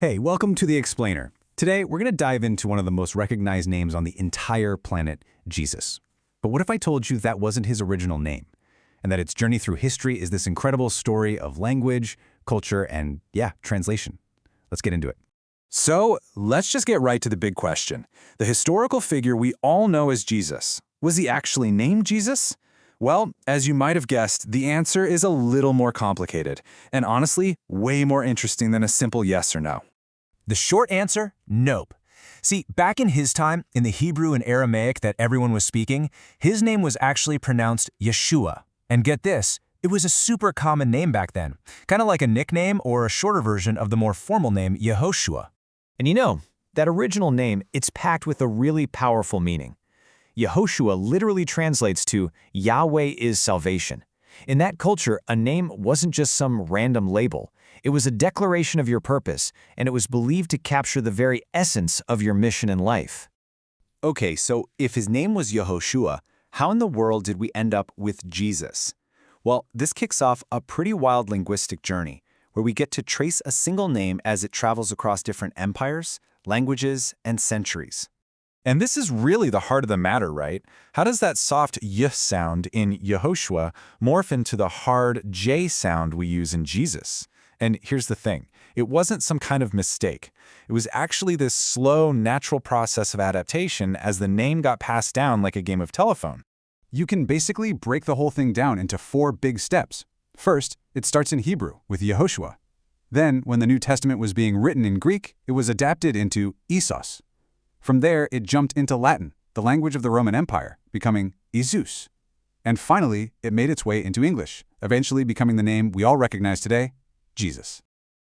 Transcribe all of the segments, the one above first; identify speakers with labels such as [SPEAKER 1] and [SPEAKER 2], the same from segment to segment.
[SPEAKER 1] Hey, welcome to The Explainer. Today, we're going to dive into one of the most recognized names on the entire planet, Jesus. But what if I told you that wasn't his original name, and that its journey through history is this incredible story of language, culture, and, translation? Let's get into it.
[SPEAKER 2] So, let's just get right to the big question. The historical figure we all know as Jesus. Was he actually named Jesus? Well, as you might have guessed, the answer is a little more complicated, and honestly, way more interesting than a simple yes or no.
[SPEAKER 3] The short answer, nope. See, back in his time, in the Hebrew and Aramaic that everyone was speaking, his name was actually pronounced Yeshua. And get this, it was a super common name back then, kind of like a nickname or a shorter version of the more formal name Yehoshua.
[SPEAKER 4] And you know, that original name, it's packed with a really powerful meaning. Yehoshua literally translates to Yahweh is salvation. In that culture, a name wasn't just some random label. It was a declaration of your purpose, and it was believed to capture the very essence of your mission in life.
[SPEAKER 5] Okay, so if his name was Yehoshua, how in the world did we end up with Jesus? Well, this kicks off a pretty wild linguistic journey, where we get to trace a single name as it travels across different empires, languages, and centuries.
[SPEAKER 2] And this is really the heart of the matter, right? How does that soft y sound in Yehoshua morph into the hard j sound we use in Jesus? And here's the thing, it wasn't some kind of mistake. It was actually this slow, natural process of adaptation as the name got passed down like a game of telephone.
[SPEAKER 1] You can basically break the whole thing down into 4 big steps. First, it starts in Hebrew with Yehoshua. Then, when the New Testament was being written in Greek, it was adapted into Isos. From there, it jumped into Latin, the language of the Roman Empire, becoming Isus. And finally, it made its way into English, eventually becoming the name we all recognize today, Jesus.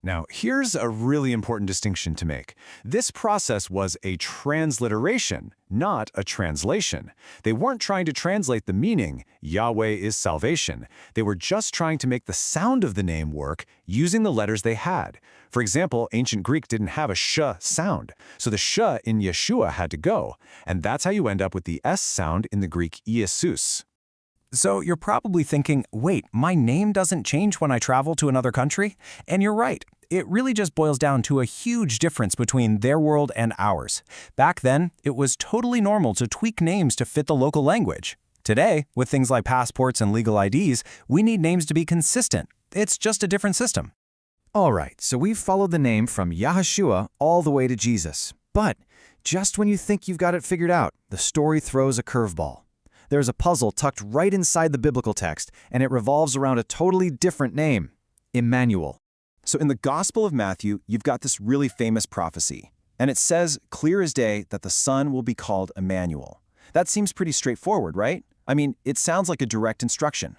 [SPEAKER 2] Now, here's a really important distinction to make. This process was a transliteration, not a translation. They weren't trying to translate the meaning, Yahweh is salvation. They were just trying to make the sound of the name work using the letters they had. For example, ancient Greek didn't have a sh sound, so the sh in Yeshua had to go. And that's how you end up with the s sound in the Greek Iesus.
[SPEAKER 3] So you're probably thinking, wait, my name doesn't change when I travel to another country? And you're right. It really just boils down to a huge difference between their world and ours. Back then, it was totally normal to tweak names to fit the local language. Today, with things like passports and legal IDs, we need names to be consistent. It's just a different system.
[SPEAKER 4] All right, so we've followed the name from Yahushua all the way to Jesus. But just when you think you've got it figured out, the story throws a curveball. There's a puzzle tucked right inside the biblical text, and it revolves around a totally different name, Emmanuel.
[SPEAKER 5] So in the Gospel of Matthew, you've got this really famous prophecy, and it says clear as day that the Son will be called Emmanuel. That seems pretty straightforward, right? I mean, it sounds like a direct instruction.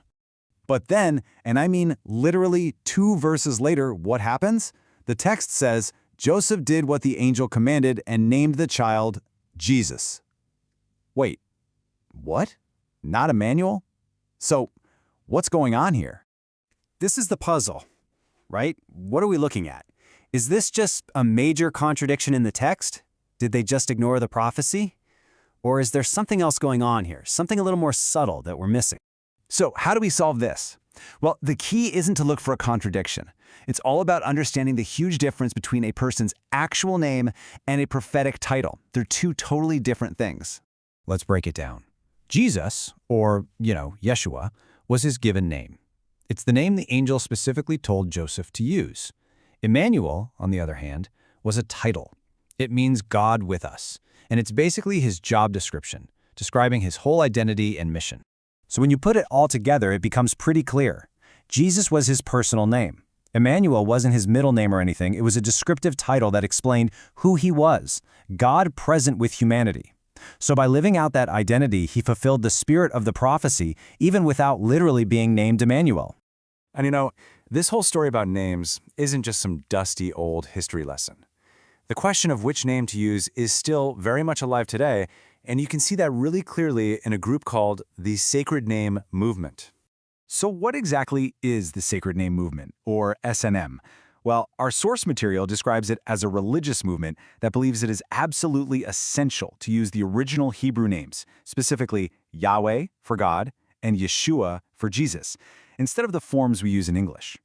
[SPEAKER 1] But then, and I mean literally 2 verses later, what happens? The text says, Joseph did what the angel commanded and named the child Jesus. Wait, what? Not Emmanuel? So, what's going on here? This is the puzzle, right? What are we looking at? Is this just a major contradiction in the text? Did they just ignore the prophecy? Or is there something else going on here, something a little more subtle that we're missing? So, how do we solve this? Well, the key isn't to look for a contradiction. It's all about understanding the huge difference between a person's actual name and a prophetic title. They're 2 totally different things. Let's break it down. Jesus, or, Yeshua, was his given name. It's the name the angel specifically told Joseph to use. Emmanuel, on the other hand, was a title. It means God with us, and it's basically his job description, describing his whole identity and mission. So when you put it all together, it becomes pretty clear. Jesus was his personal name. Emmanuel wasn't his middle name or anything. It was a descriptive title that explained who he was, God present with humanity. So by living out that identity, he fulfilled the spirit of the prophecy, even without literally being named Emmanuel.
[SPEAKER 2] And this whole story about names isn't just some dusty old history lesson. The question of which name to use is still very much alive today, and you can see that really clearly in a group called the Sacred Name Movement.
[SPEAKER 1] So what exactly is the Sacred Name Movement, or SNM? Well, our source material describes it as a religious movement that believes it is absolutely essential to use the original Hebrew names, specifically Yahweh for God and Yeshua for Jesus, instead of the forms we use in English.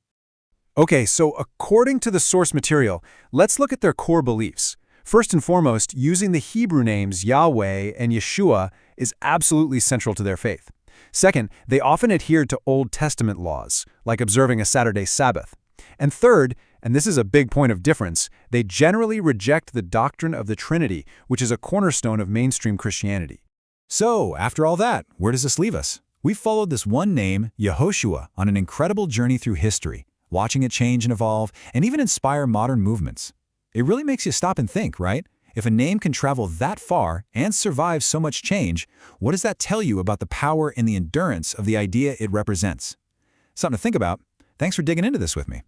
[SPEAKER 1] Okay, so according to the source material, let's look at their core beliefs. First and foremost, using the Hebrew names Yahweh and Yeshua is absolutely central to their faith. Second, they often adhere to Old Testament laws, like observing a Saturday Sabbath. And third, and this is a big point of difference, they generally reject the doctrine of the Trinity, which is a cornerstone of mainstream Christianity.
[SPEAKER 2] So, after all that, where does this leave us? We've followed this one name, YHWH, on an incredible journey through history, watching it change and evolve, and even inspire modern movements. It really makes you stop and think, right? If a name can travel that far and survive so much change, what does that tell you about the power and the endurance of the idea it represents? Something to think about. Thanks for digging into this with me.